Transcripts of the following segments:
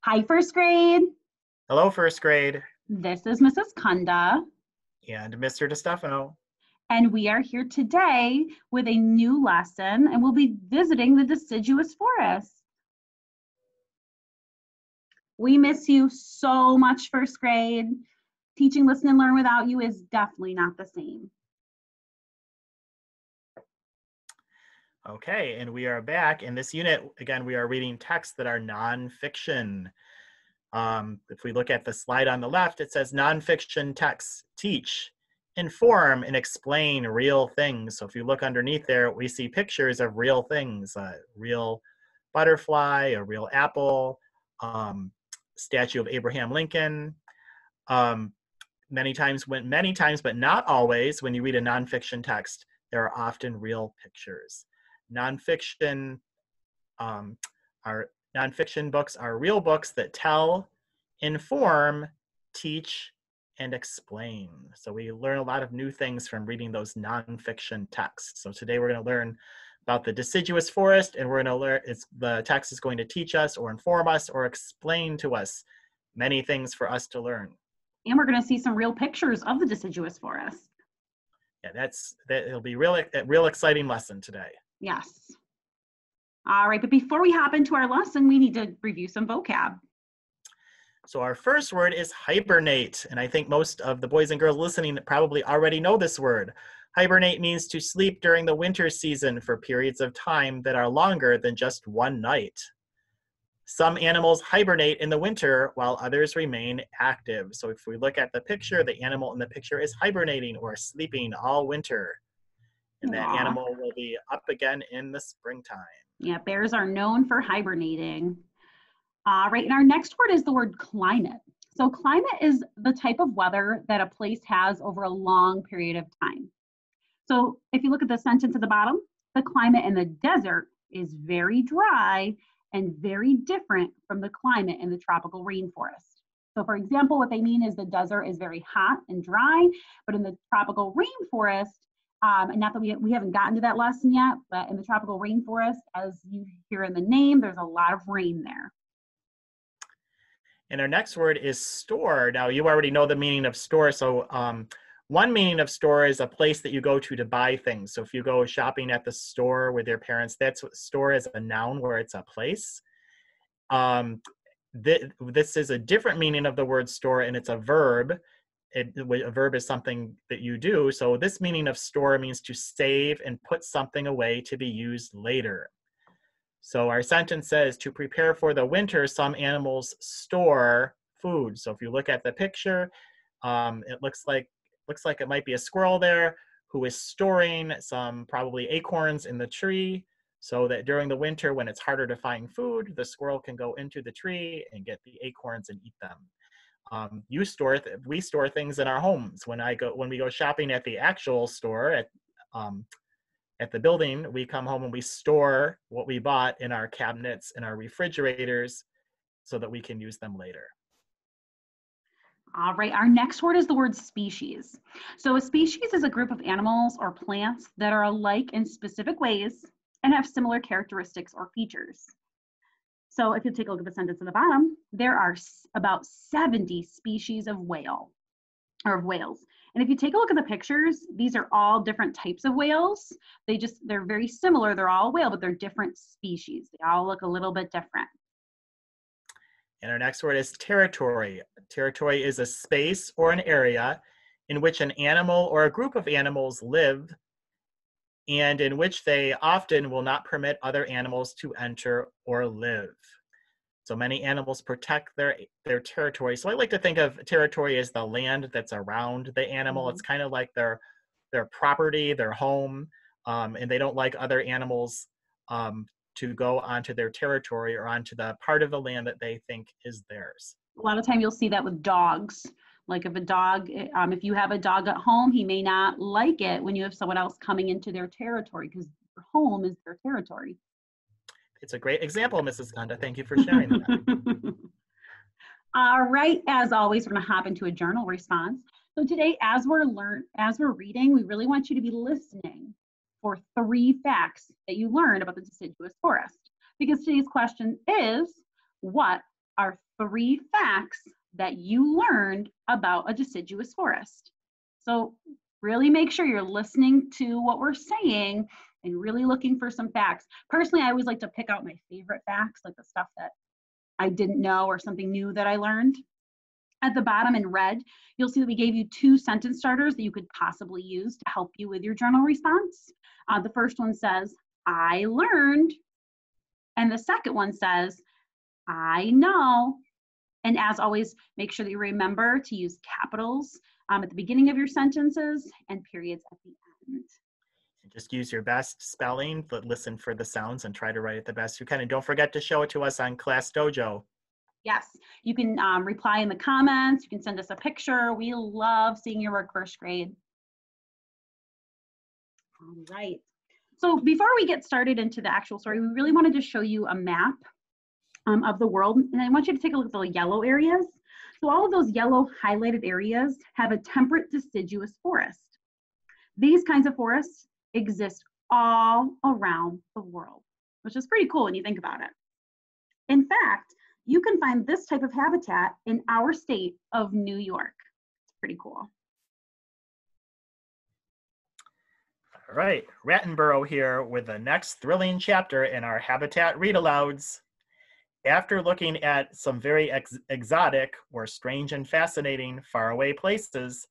Hi, first grade. Hello, first grade, This is Mrs. Kunda, and Mr. DeStefano. and we are here today with a new lesson, and we'll be visiting the deciduous forest. We miss you so much, first grade. Teaching, listen, and learn without you is definitely not the same. Okay, and we are back. In this unit, again, we are reading texts that are nonfiction. If we look at the slide on the left, it says nonfiction texts teach, inform, and explain real things. So if you look underneath there, we see pictures of real things, a real butterfly, a real apple, statue of Abraham Lincoln. Um, many times, but not always, when you read a nonfiction text, there are often real pictures. Nonfiction are nonfiction books are real books that tell, inform, teach, and explain. So we learn a lot of new things from reading those nonfiction texts. So today we're going to learn about the deciduous forest, and we're going to learn, the text is going to teach us or inform us or explain to us many things for us to learn. And we're going to see some real pictures of the deciduous forest. Yeah, it'll be a real exciting lesson today. Yes. All right, but before we hop into our lesson, we need to review some vocab. So our first word is hibernate, and I think most of the boys and girls listening probably already know this word. Hibernate means to sleep during the winter season for periods of time that are longer than just one night. Some animals hibernate in the winter while others remain active. So if we look at the picture, the animal in the picture is hibernating or sleeping all winter. And that Aww. animal will be up again in the springtime. Yeah, bears are known for hibernating. Right, and our next word is the word climate. So climate is the type of weather that a place has over a long period of time. So if you look at the sentence at the bottom, the climate in the desert is very dry and very different from the climate in the tropical rainforest. So for example, what they mean is the desert is very hot and dry, but in the tropical rainforest, and not that we haven't gotten to that lesson yet, but in the tropical rainforest, as you hear in the name, there's a lot of rain there. And our next word is store. Now, you already know the meaning of store. So one meaning of store is a place that you go to buy things. So if you go shopping at the store with your parents, that's what store is, a noun where it's a place. This is a different meaning of the word store, and it's a verb. A verb is something that you do. So this meaning of store means to save and put something away to be used later. So our sentence says, to prepare for the winter, some animals store food. So if you look at the picture, it looks like it might be a squirrel there who is storing some probably acorns in the tree, so that during the winter, when it's harder to find food, the squirrel can go into the tree and get the acorns and eat them. We store things in our homes. When we go shopping at the actual store at the building, we come home and we store what we bought in our cabinets and our refrigerators so that we can use them later. All right, our next word is the word species. So a species is a group of animals or plants that are alike in specific ways and have similar characteristics or features. So if you take a look at the sentence at the bottom, there are about 70 species of whales. And if you take a look at the pictures, these are all different types of whales. They're very similar. They're all whale, but they're different species. They all look a little bit different. And our next word is territory. Territory is a space or an area in which an animal or a group of animals live, and in which they often will not permit other animals to enter or live. So many animals protect their territory. So I like to think of territory as the land that's around the animal. Mm-hmm. It's kind of like their property, their home, and they don't like other animals to go onto their territory or onto the part of the land that they think is theirs. A lot of time you'll see that with dogs. Like if you have a dog at home, he may not like it when you have someone else coming into their territory, because their home is their territory. It's a great example, Mrs. Kunda. Thank you for sharing that. All right, as always, we're going to hop into a journal response. So today, as we're reading, we really want you to be listening for 3 facts that you learned about the deciduous forest. Because today's question is, what are 3 facts that you learned about a deciduous forest. So really make sure you're listening to what we're saying and really looking for some facts. Personally, I always like to pick out my favorite facts, like the stuff that I didn't know or something new that I learned. At the bottom in red, you'll see that we gave you 2 sentence starters that you could possibly use to help you with your journal response. The first one says, I learned. And the second one says, I know. And as always, make sure that you remember to use capitals at the beginning of your sentences and periods at the end. Just use your best spelling, but listen for the sounds and try to write it the best you can. And don't forget to show it to us on Class Dojo. Yes, you can reply in the comments. You can send us a picture. We love seeing your work, first grade. All right. So before we get started into the actual story, we really wanted to show you a map of the world. And I want you to take a look at the yellow areas. So all of those yellow highlighted areas have a temperate deciduous forest. These kinds of forests exist all around the world, which is pretty cool when you think about it. In fact, you can find this type of habitat in our state of New York. It's pretty cool. All right, Rattenborough here with the next thrilling chapter in our Habitat Read-Alouds. After looking at some very exotic or strange and fascinating faraway places,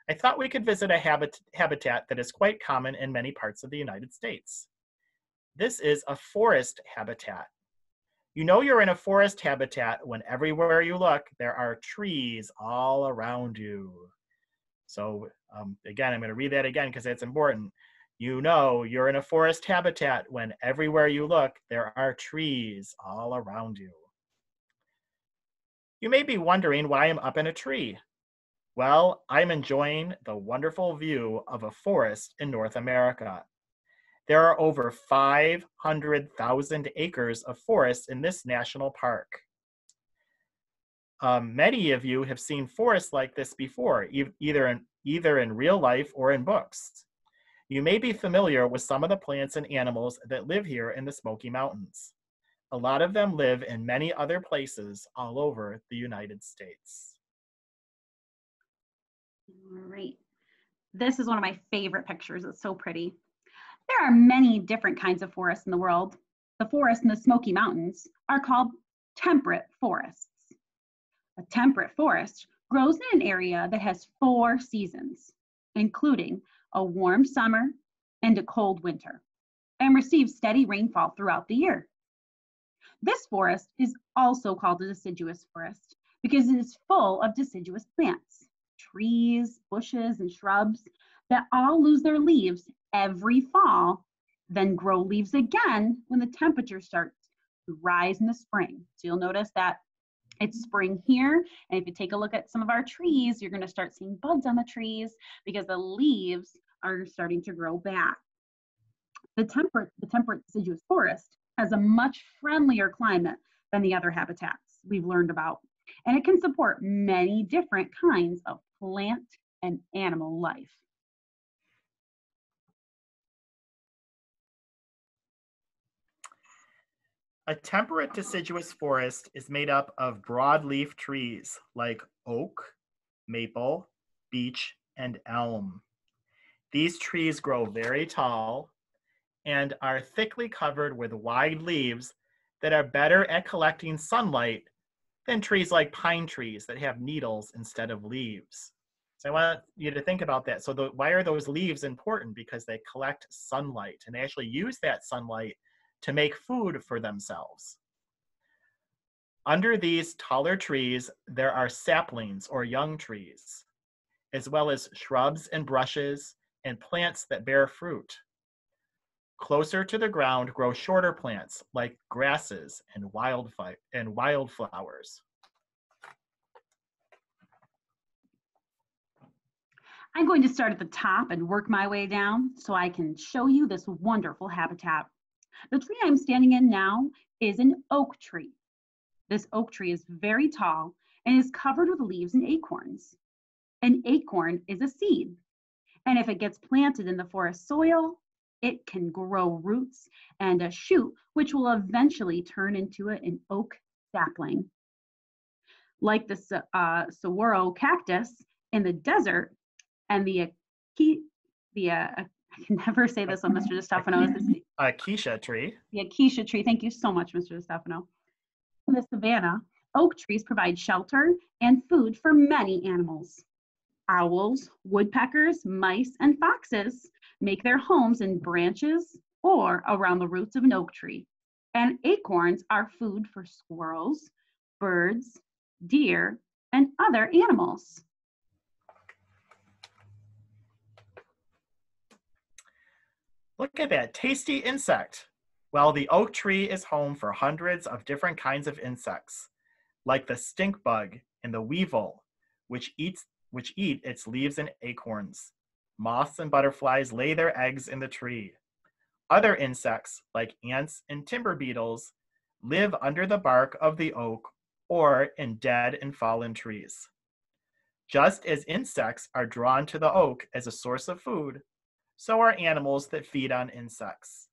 I thought we could visit a habitat that is quite common in many parts of the United States. This is a forest habitat. You know you're in a forest habitat when everywhere you look, there are trees all around you. So again, I'm going to read that again because it's important. You know you're in a forest habitat when everywhere you look, there are trees all around you. You may be wondering why I'm up in a tree. Well, I'm enjoying the wonderful view of a forest in North America. There are over 500,000 acres of forest in this national park. Many of you have seen forests like this before, either in real life or in books. You may be familiar with some of the plants and animals that live here in the Smoky Mountains. A lot of them live in many other places all over the United States. All right. This is one of my favorite pictures. It's so pretty. There are many different kinds of forests in the world. The forests in the Smoky Mountains are called temperate forests. A temperate forest grows in an area that has 4 seasons, including a warm summer and a cold winter, and receives steady rainfall throughout the year. This forest is also called a deciduous forest because it is full of deciduous plants, trees, bushes, and shrubs that all lose their leaves every fall, then grow leaves again when the temperature starts to rise in the spring. So you'll notice that it's spring here, and if you take a look at some of our trees, you're going to start seeing buds on the trees because the leaves are starting to grow back. The temperate deciduous forest has a much friendlier climate than the other habitats we've learned about, and it can support many different kinds of plant and animal life. A temperate deciduous forest is made up of broadleaf trees like oak, maple, beech, and elm. These trees grow very tall and are thickly covered with wide leaves that are better at collecting sunlight than trees like pine trees that have needles instead of leaves. So I want you to think about that. So why are those leaves important? Because they collect sunlight and they actually use that sunlight to make food for themselves. Under these taller trees, there are saplings or young trees, as well as shrubs and brushes and plants that bear fruit. Closer to the ground grow shorter plants like grasses and wildflowers. I'm going to start at the top and work my way down so I can show you this wonderful habitat. The tree I'm standing in now is an oak tree. This oak tree is very tall and is covered with leaves and acorns. An acorn is a seed, and if it gets planted in the forest soil, it can grow roots and a shoot, which will eventually turn into an oak sapling. like the saguaro cactus in the desert, and I can never say this one, Mr. DiStefano. Acacia tree. The acacia tree. Thank you so much, Mr. DiStefano. In the savanna, oak trees provide shelter and food for many animals. Owls, woodpeckers, mice, and foxes make their homes in branches or around the roots of an oak tree. And acorns are food for squirrels, birds, deer, and other animals. Look at that tasty insect. Well, the oak tree is home for hundreds of different kinds of insects, like the stink bug and the weevil, which eat its leaves and acorns. Moths and butterflies lay their eggs in the tree. Other insects, like ants and timber beetles, live under the bark of the oak or in dead and fallen trees. Just as insects are drawn to the oak as a source of food, so are animals that feed on insects.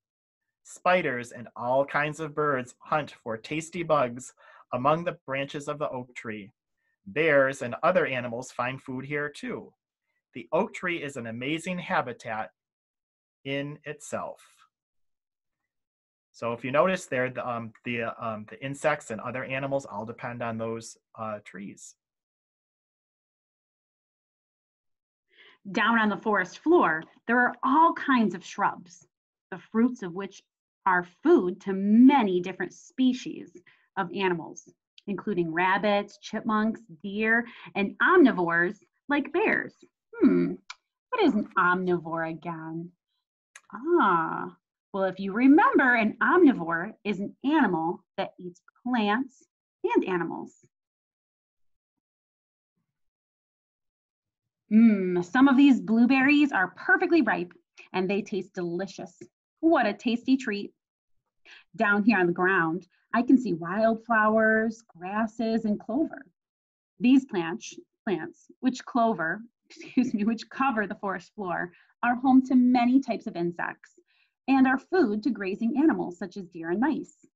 Spiders and all kinds of birds hunt for tasty bugs among the branches of the oak tree. Bears and other animals find food here too. The oak tree is an amazing habitat in itself. So if you notice there, the insects and other animals all depend on those trees. Down on the forest floor, there are all kinds of shrubs, the fruits of which are food to many different species of animals, including rabbits, chipmunks, deer, and omnivores like bears. What is an omnivore again? Well, if you remember, an omnivore is an animal that eats plants and animals. Some of these blueberries are perfectly ripe and they taste delicious. What a tasty treat. Down here on the ground, I can see wildflowers, grasses, and clover. These plants, which cover the forest floor, are home to many types of insects and are food to grazing animals such as deer and mice.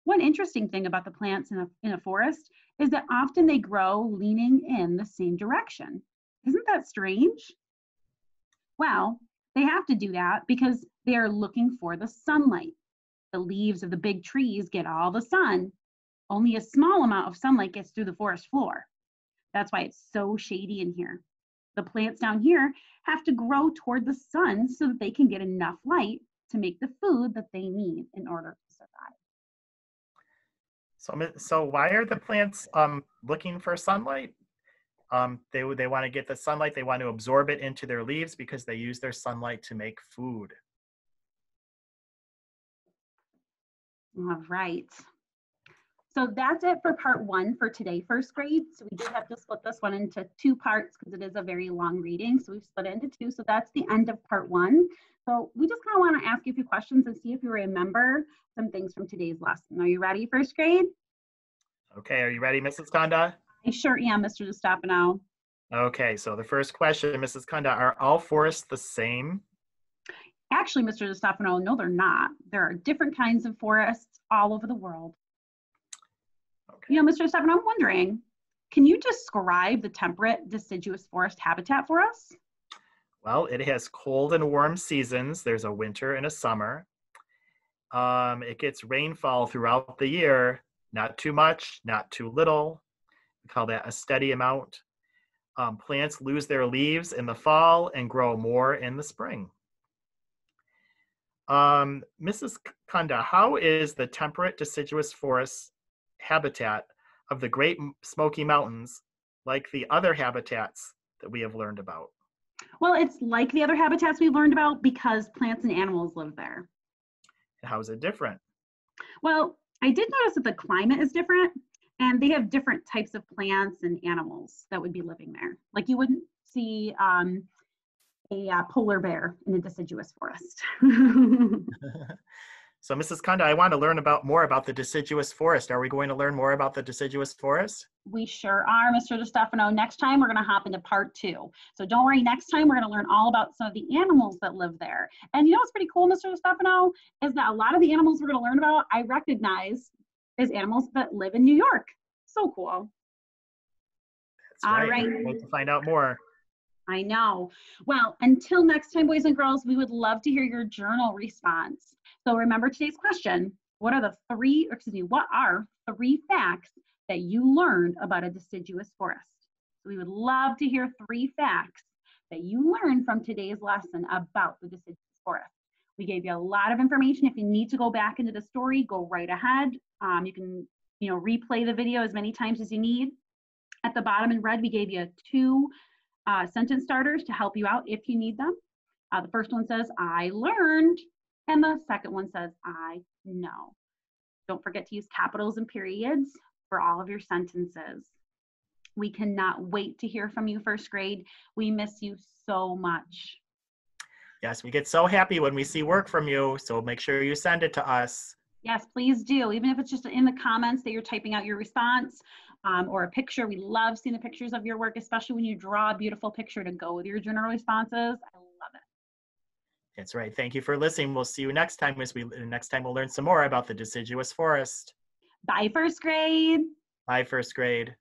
One interesting thing about the plants in a forest is that often they grow leaning in the same direction. Isn't that strange? Well, they have to do that because they are looking for the sunlight. The leaves of the big trees get all the sun. Only a small amount of sunlight gets through the forest floor. That's why it's so shady in here. The plants down here have to grow toward the sun so that they can get enough light to make the food that they need in order to survive. So why are the plants looking for sunlight? They want to get the sunlight, they want to absorb it into their leaves because they use their sunlight to make food. All right. So that's it for part 1 for today, first grade. So we did have to split this one into 2 parts because it is a very long reading. So we've split it into 2. So that's the end of part 1. So we just kind of want to ask you a few questions and see if you remember some things from today's lesson. Are you ready, first grade? Okay, are you ready, Mrs. Kanda? I sure am, Mr. DiStefano. Okay, so the first question, Mrs. Kanda, are all forests the same? Actually, Mr. DiStefano, no, they're not. There are different kinds of forests all over the world. Okay. You know, Mr. DiStefano, I'm wondering, can you describe the temperate deciduous forest habitat for us? Well, it has cold and warm seasons. There's a winter and a summer. It gets rainfall throughout the year, not too much, not too little. We call that a steady amount. Plants lose their leaves in the fall and grow more in the spring. Mrs. Kanda, how is the temperate deciduous forest habitat of the Great Smoky Mountains like the other habitats that we have learned about? Well, it's like the other habitats we've learned about because plants and animals live there. How is it different? Well, I did notice that the climate is different and they have different types of plants and animals that would be living there. Like you wouldn't see a polar bear in a deciduous forest. So Mrs. Kanda, I want to learn more about the deciduous forest. Are we going to learn more about the deciduous forest? We sure are, Mr. DiStefano. Next time, we're going to hop into part 2. So don't worry, next time we're going to learn all about some of the animals that live there. And you know what's pretty cool, Mr. DiStefano, is that a lot of the animals we're going to learn about, I recognize as animals that live in New York. So cool. All right. right. I'd like to find out more. I know. Well, until next time, boys and girls, we would love to hear your journal response. So remember today's question. What are three facts that you learned about a deciduous forest? So we would love to hear 3 facts that you learned from today's lesson about the deciduous forest. We gave you a lot of information. If you need to go back into the story, go right ahead. You can, replay the video as many times as you need. At the bottom in red, we gave you 2 sentence starters to help you out if you need them. The first one says, I learned, and the second one says, I know. Don't forget to use capitals and periods for all of your sentences. We cannot wait to hear from you, first grade. We miss you so much. Yes, we get so happy when we see work from you, so make sure you send it to us. Yes, please do. Even if it's just in the comments that you're typing out your response or a picture. We love seeing the pictures of your work, especially when you draw a beautiful picture to go with your journal responses. I love it. That's right. Thank you for listening. We'll see you next time. Next time we'll learn some more about the deciduous forest. Bye, first grade. Bye, first grade.